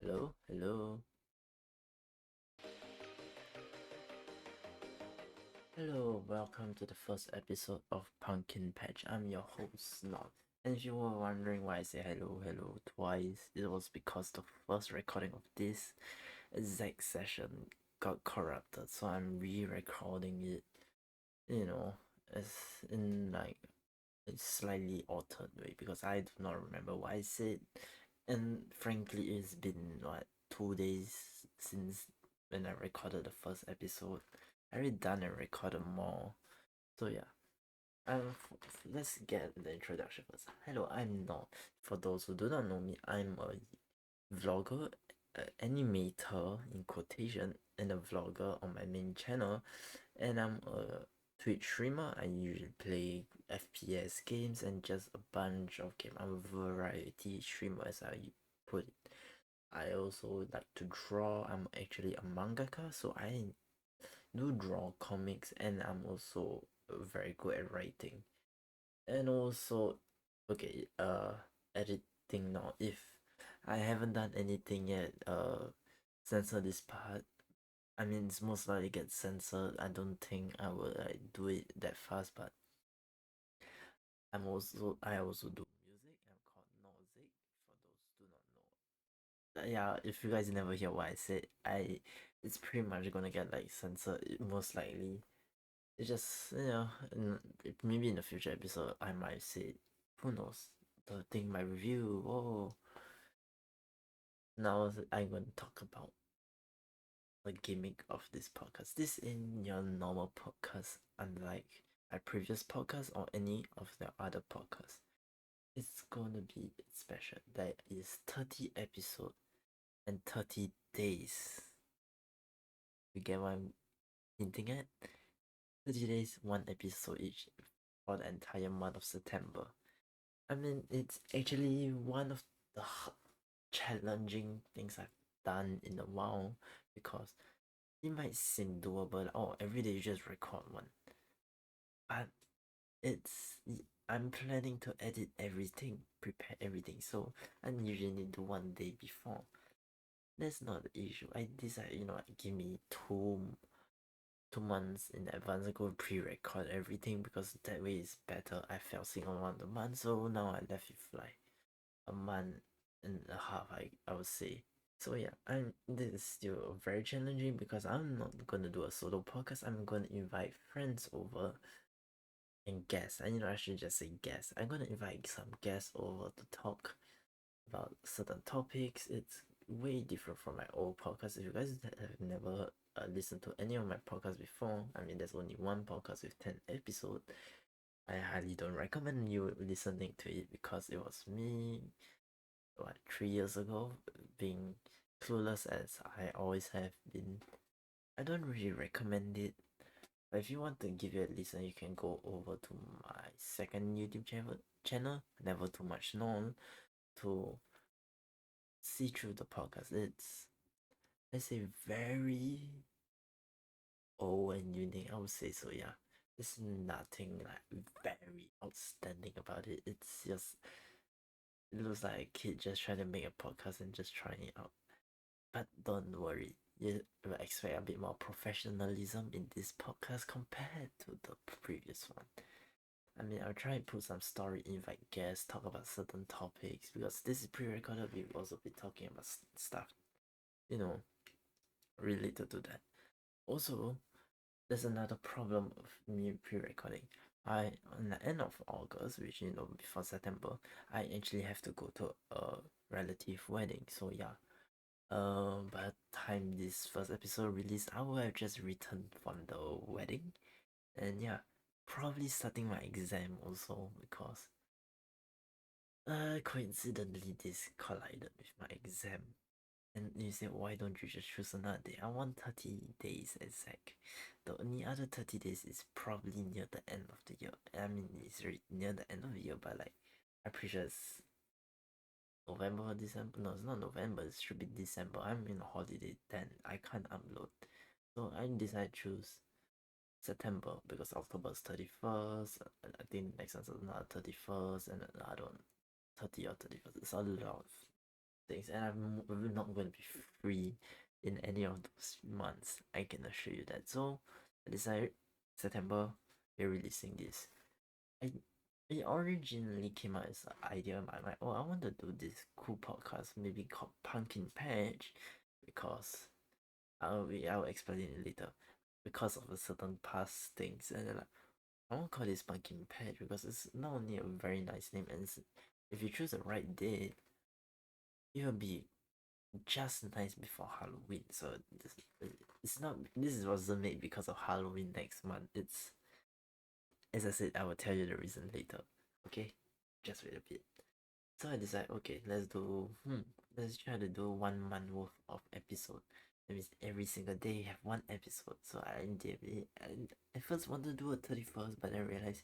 Hello, hello, hello. Welcome to the first episode of Pumpkin Patch. I'm your host, Lot. And if you were wondering why I say hello, hello twice, it was because the first recording of this exact session got corrupted. So I'm re-recording it, you know, as in like a slightly altered way because I do not remember what I said. And frankly, it's been what 2 days since when I recorded the first episode. I already done and recorded more. So yeah. Let's get the introduction first. Hello, I'm Not. For those who do not know me, I'm a vlogger, animator in quotation, and a vlogger on my main channel, and I'm a Twitch streamer. I usually play FPS games and just a bunch of games. I'm a variety streamer, as I put it. I also like to draw. I'm actually a mangaka, so I do draw comics, and I'm also very good at writing. And also, okay, editing now. If I haven't done anything yet, censor this part. I mean, it's most likely get censored. I don't think I will like do it that fast, but I also do music. I'm called Nozick for those who do not know. Yeah, if you guys never hear what I said, it's pretty much gonna get like censored most likely. It's just maybe in the future episode I might say, who knows? The thing my review. Whoa. Now I'm gonna talk about the gimmick of this podcast. This in your normal podcast, unlike my previous podcast or any of the other podcasts. It's gonna be special. There is 30 episodes and 30 days. You get what I'm hinting at? 30 days, one episode each for the entire month of September. I mean, it's actually one of the challenging things I've done in a while because it might seem doable. Oh, every day you just record one, but it's I'm planning to edit everything, prepare everything, so I usually do one day before. That's not the issue. I decided, give me 2 months in advance. I go pre-record everything because that way is better. I felt sick on one of the months, so now I left with like a month and a half, I would say. So yeah, this is still very challenging because I'm not gonna do a solo podcast. I'm gonna invite friends over and guests. I should just say guests. I'm gonna invite some guests over to talk about certain topics. It's way different from my old podcast. If you guys have never listened to any of my podcasts before, I mean, there's only one podcast with 10 episodes. I highly don't recommend you listening to it because it was me, 3 years ago, being clueless as I always have been. I don't really recommend it. But if you want to give it a listen, you can go over to my second YouTube channel, Never Too Much Known, to see through the podcast. It's a very old and unique, I would say so, yeah. There's nothing like very outstanding about it. It's just it looks like a kid just trying to make a podcast and just trying it out. But don't worry, you will expect a bit more professionalism in this podcast compared to the previous one. I mean, I'll try and put some story, invite guests, talk about certain topics because this is pre-recorded. We'll also be talking about stuff, you know, related to that. Also, there's another problem of me pre-recording. On the end of August, which before September, I actually have to go to a relative wedding. So yeah, by the time this first episode released, I will have just returned from the wedding, and yeah, probably starting my exam also because coincidentally this collided with my exam. And you say, why don't you just choose another day? I want 30 days exact. The only other 30 days is probably near the end of the year. I mean, it's near the end of the year, but like, I'm pretty sure it's November or December. No, it's not November. It should be December. I'm in a holiday then. I can't upload. So I decided to choose September because October's 31st. I think next one's another 31st and another one 30 or 31st. It's a lot of things, and I'm not going to be free in any of those months. I can assure you that. So I decided September we're releasing this. I It originally came out as an idea in my mind. Oh, I want to do this cool podcast, maybe called Pumpkin Patch, because I'll explain it later. Because of a certain past things, and then like I want to call this Pumpkin Patch because it's not only a very nice name, and if you choose the right date, it will be just nice before Halloween. So it's not wasn't made because of Halloween next month. It's, as I said, I will tell you the reason later. Okay, just wait a bit. So I decided, okay, let's try to do 1 month worth of episode. That means every single day you have one episode. So I did it. And I first wanted to do a 31st, but I realized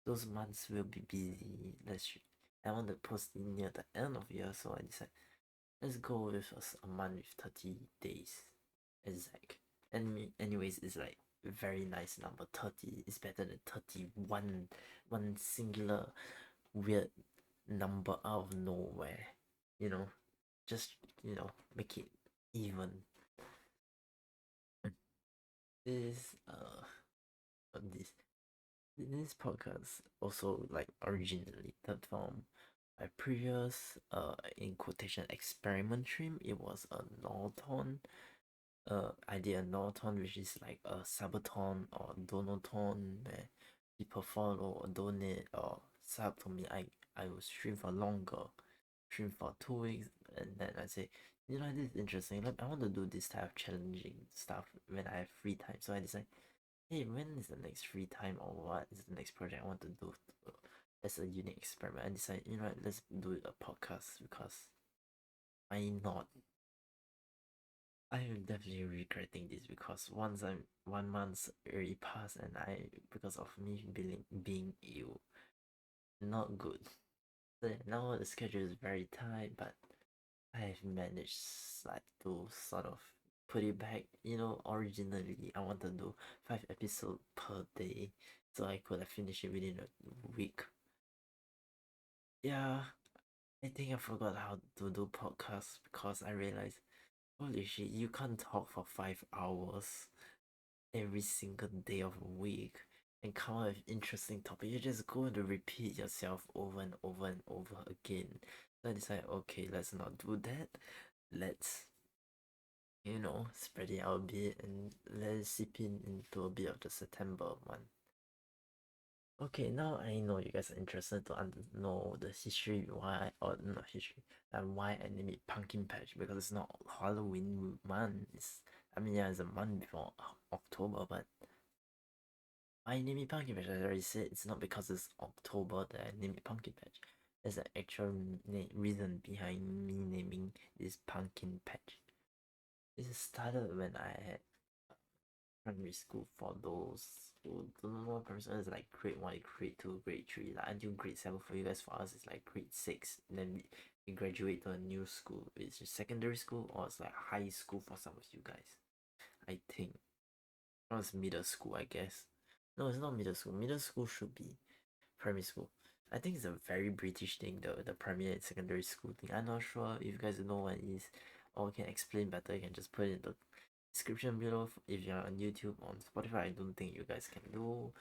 those months will be busy. I want to post it near the end of the year, so I decided let's go with a month with 30 days. Exact. And anyways, it's like a very nice number. 30 is better than 31. One singular weird number out of nowhere. You know? Just, make it even. This this this podcast also like originally from my previous in quotation experiment stream. It was a Norton. I did a Norton, which is like a subathon or donathon where people follow or donate or sub to me. I will stream for longer, stream for 2 weeks, and then I say, this is interesting. Like I want to do this type of challenging stuff when I have free time. So I decide, hey, when is the next free time or what is the next project I want to do as a unique experiment? I decide, let's do a podcast because why not? I am definitely regretting this because once I'm 1 month already passed and because of me being ill, not good. So now the schedule is very tight, but I've managed like to sort of put it back. Originally I wanted to do 5 episodes per day, so I could have finished it within a week. Yeah, I think I forgot how to do podcasts because I realized, holy shit, you can't talk for 5 hours every single day of a week and come up with interesting topic. You're just going to repeat yourself over and over and over again. So I decided, okay, let's not do that. Let's, spread it out a bit and let's zip in into a bit of the September one. Okay, now I know you guys are interested to know the history why, or not history, and why I named it Pumpkin Patch because it's not Halloween month. Yeah, it's a month before October, but I name it Pumpkin Patch. As I already said, it's not because it's October that I name it Pumpkin Patch. There's an actual reason behind me naming this Pumpkin Patch. This started when I had primary school. For those who don't know, primary school is like grade 1, grade 2, grade 3, like until grade 7 for you guys. For us, it's like grade 6. And then we graduate to a new school, which is secondary school, or it's like high school for some of you guys. I think. Or it's middle school, I guess. No, it's not middle school. Middle school should be primary school. I think it's a very British thing, the primary and secondary school thing. I'm not sure if you guys know what it is or can explain better. You can just put it in the description below. If you're on YouTube, on Spotify, I don't think you guys can do.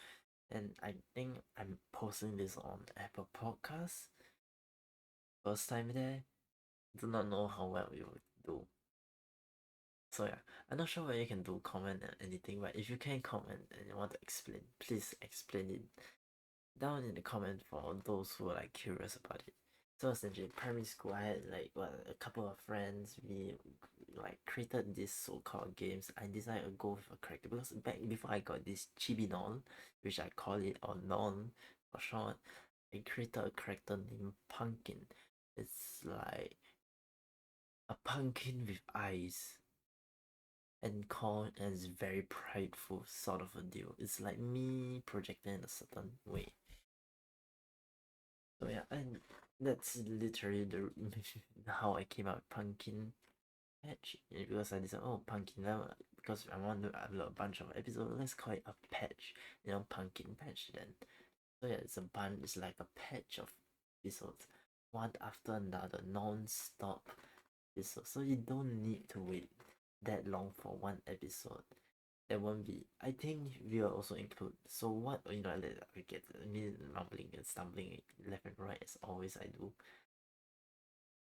And I think I'm posting this on Apple Podcasts. First time there. Do not know how well you will do. So yeah, I'm not sure whether you can do comment and anything, but if you can comment and you want to explain, please explain it down in the comment for those who are like curious about it. So essentially, primary school, I had like a couple of friends. We like created this so-called games. I decided to go with a character because back before I got this chibi non, which I call it or non for short, I created a character named Pumpkin. It's like a pumpkin with eyes and called as very prideful sort of a deal. It's like me projecting in a certain way. So yeah, and that's literally the how I came out with Pumpkin Patch. Because I decided, oh, Pumpkin, because I want to upload a bunch of episodes, let's call it a patch, Pumpkin Patch then. So yeah, it's like a patch of episodes, one after another, non-stop. episode, so you don't need to wait that long for one episode. There won't be. I think we will also include. So what I get me mumbling and stumbling left and right as always I do.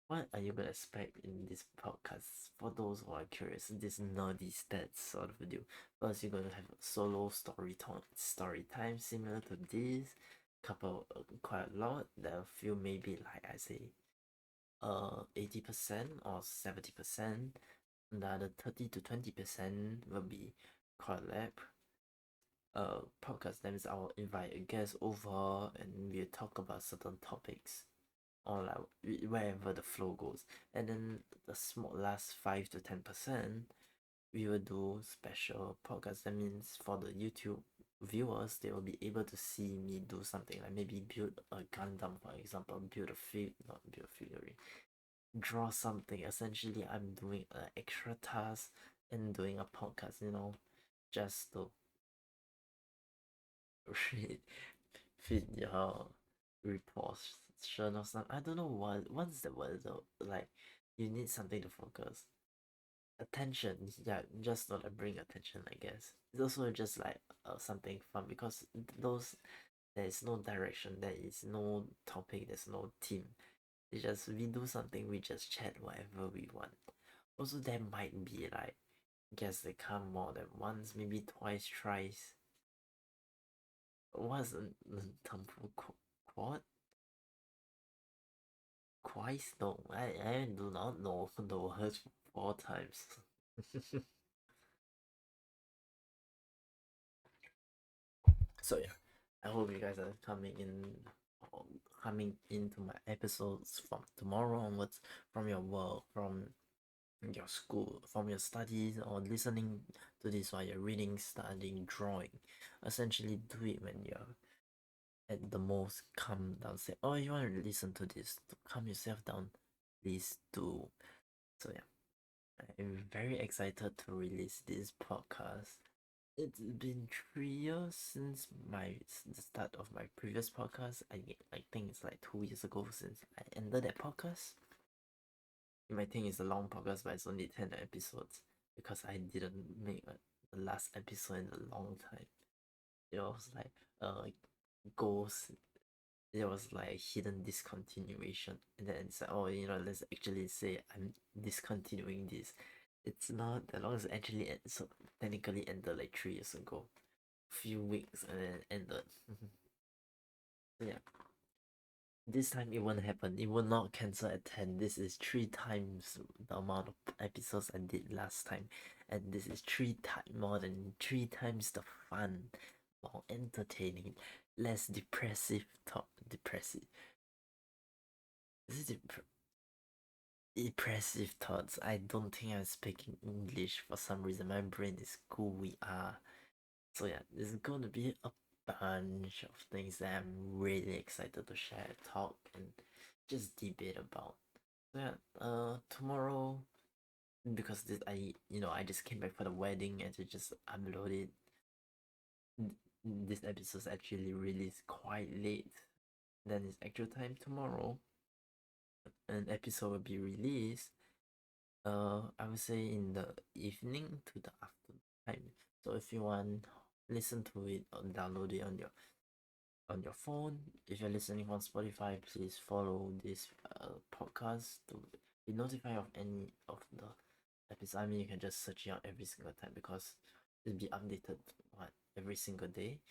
What are you gonna expect in this podcast? For those who are curious, this nerdy stats sort of video. First, you're gonna have a solo story time similar to this. Couple quite a lot. There feel maybe like I say, 80% or 70%. Another 30 to 20% will be collab. Podcast. That means I will invite a guest over and we'll talk about certain topics or like wherever the flow goes. And then the small last 5 to 10%, we will do special podcasts. That means for the YouTube viewers, they will be able to see me do something like maybe build a Gundam, for example, not build a figurine, draw something. Essentially, I'm doing an extra task and doing a podcast. Just to fit, fit your reportion or something. I don't know what's the word though. Like you need something to focus. Attention, yeah, just not to bring attention, I guess. It's also just like something fun because those there is no direction, there is no topic, there's no theme. It's just we do something, we just chat whatever we want. Also, there might be like guess they come more than once, maybe twice, thrice. What's the term for quad? Twice? No, I do not know the word 4 times. So yeah, I hope you guys are coming into my episodes from tomorrow onwards, from your work, from your school, from your studies, or listening to this while you're reading, studying, drawing. Essentially, do it when you're at the most calm down. Say, oh, you want to listen to this to calm yourself down, please do. So yeah, I'm very excited to release this podcast. It's been 3 years since the start of my previous podcast. I think it's like 2 years ago since I ended that podcast. You might think it's a long podcast, but it's only 10 episodes because I didn't make the last episode in a long time. It was like goals. There was like hidden discontinuation, and then it's like, oh, let's actually say I'm discontinuing this. It's not that long. It's actually so technically ended like 3 years ago, few weeks, and then ended. So yeah, this time it won't happen. It will not cancel at 10. This is 3 times the amount of episodes I did last time, and this is more than 3 times the fun, more entertaining, less depressive. Depressive. This is depressive thoughts. I don't think I'm speaking English for some reason. My brain is cool. We are. So yeah, there's gonna be a bunch of things that I'm really excited to share, talk, and just debate about. So yeah, tomorrow because I just came back for the wedding and to just upload it. This episode's actually released quite late. Then it's actual time tomorrow. An episode will be released. I would say in the evening to the afternoon time. So if you want, listen to it or download it on your phone. If you're listening on Spotify, please follow this podcast to be notified of any of the episodes. I mean, you can just search it out every single time because it'll be updated every single day.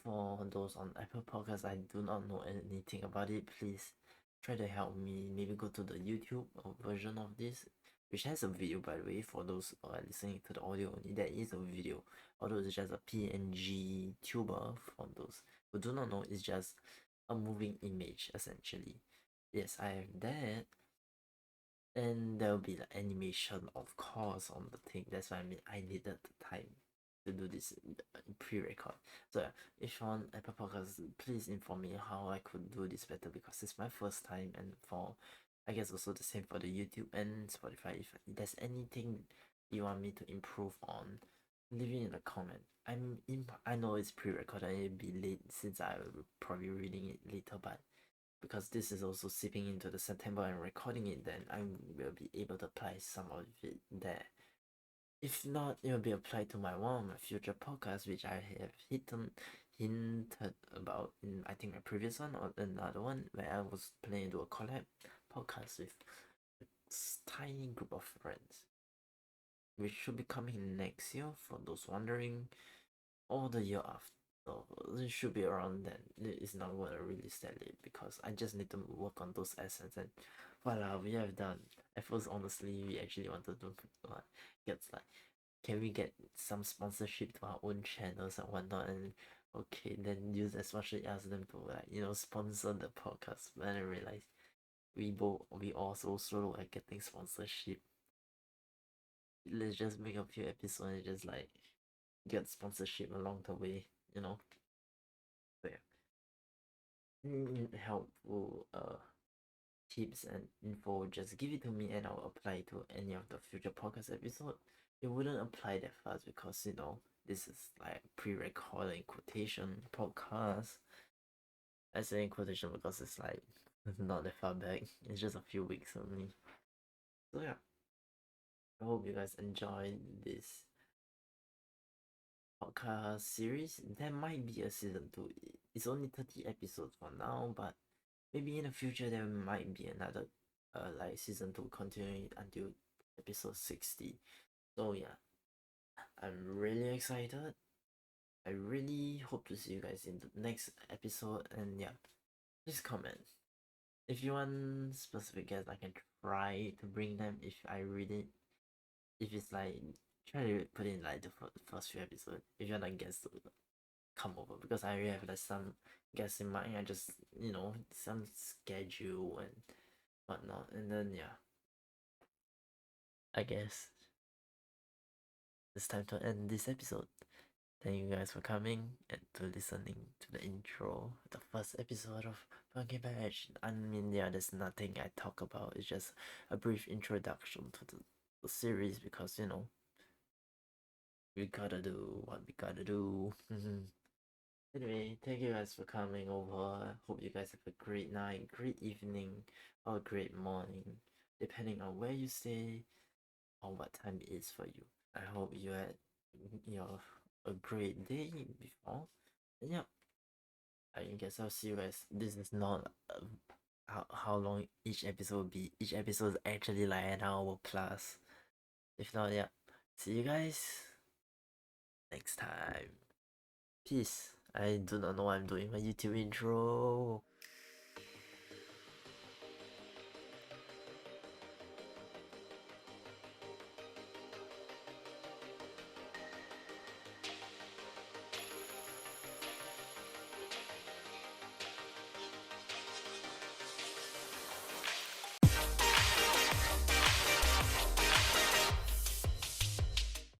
For those on Apple Podcasts, I do not know anything about it. Please try to help me. Maybe go to the YouTube version of this, which has a video, by the way. For those who are listening to the audio only, there is a video. Although it's just a PNG tuber. For those who do not know, it's just a moving image essentially. Yes, I have that. And there will be the animation, of course, on the thing. That's why I needed the time to do this pre-record. So yeah, if you're on Apple Podcasts, please inform me how I could do this better because it's my first time, and for I guess also the same for the YouTube and Spotify. If there's anything you want me to improve on, leave it in the comment. I know it's pre-recorded and it'll be late since I will probably reading it later, but because this is also seeping into the September and recording it, then I will be able to apply some of it there. If not, it will be applied to one of my future podcasts, which I have hinted about in I think my previous one or another one where I was planning to do a collab podcast with a tiny group of friends, which should be coming next year for those wondering, or the year after. So it should be around then. It's not gonna release that late because I just need to work on those assets and voila, we have done. At first, honestly, we actually wanted to get like, can we get some sponsorship to our own channels and whatnot, and okay, then use especially ask them to sponsor the podcast. But then I realized we all so slow at getting sponsorship. Let's just make a few episodes and just like get sponsorship along the way, you know. So yeah, helpful tips and info, just give it to me and I'll apply it to any of the future podcast episode. It wouldn't apply that fast because this is like pre-recorded quotation podcast. I say in quotation because it's like not that far back. It's just a few weeks only. So yeah, I hope you guys enjoy this podcast series. There might be a season 2. It's only 30 episodes for now, but maybe in the future there might be another like season 2 continuing until episode 60. So yeah, I'm really excited. I really hope to see you guys in the next episode, and yeah, please comment. If you want specific guests, I can try to bring them if I read it. If it's like, try to put in like the first few episodes. If you're not guests to come over, because I already have like some guests in mind. I just some schedule and whatnot, and then yeah, I guess it's time to end this episode. Thank you guys for coming and to listening to the intro, the first episode of Pumpkin Patch. I mean, yeah, there's nothing I talk about. It's just a brief introduction to the series because we gotta do what we gotta do. Anyway, thank you guys for coming over. Hope you guys have a great night, great evening, or great morning, depending on where you stay or what time it is for you. I hope you had a great day before. And yeah, I guess I'll see you guys. This is not how long each episode will be. Each episode is actually like an hour plus. If not, yeah. See you guys next time. Peace. I do not know why I'm doing my YouTube intro.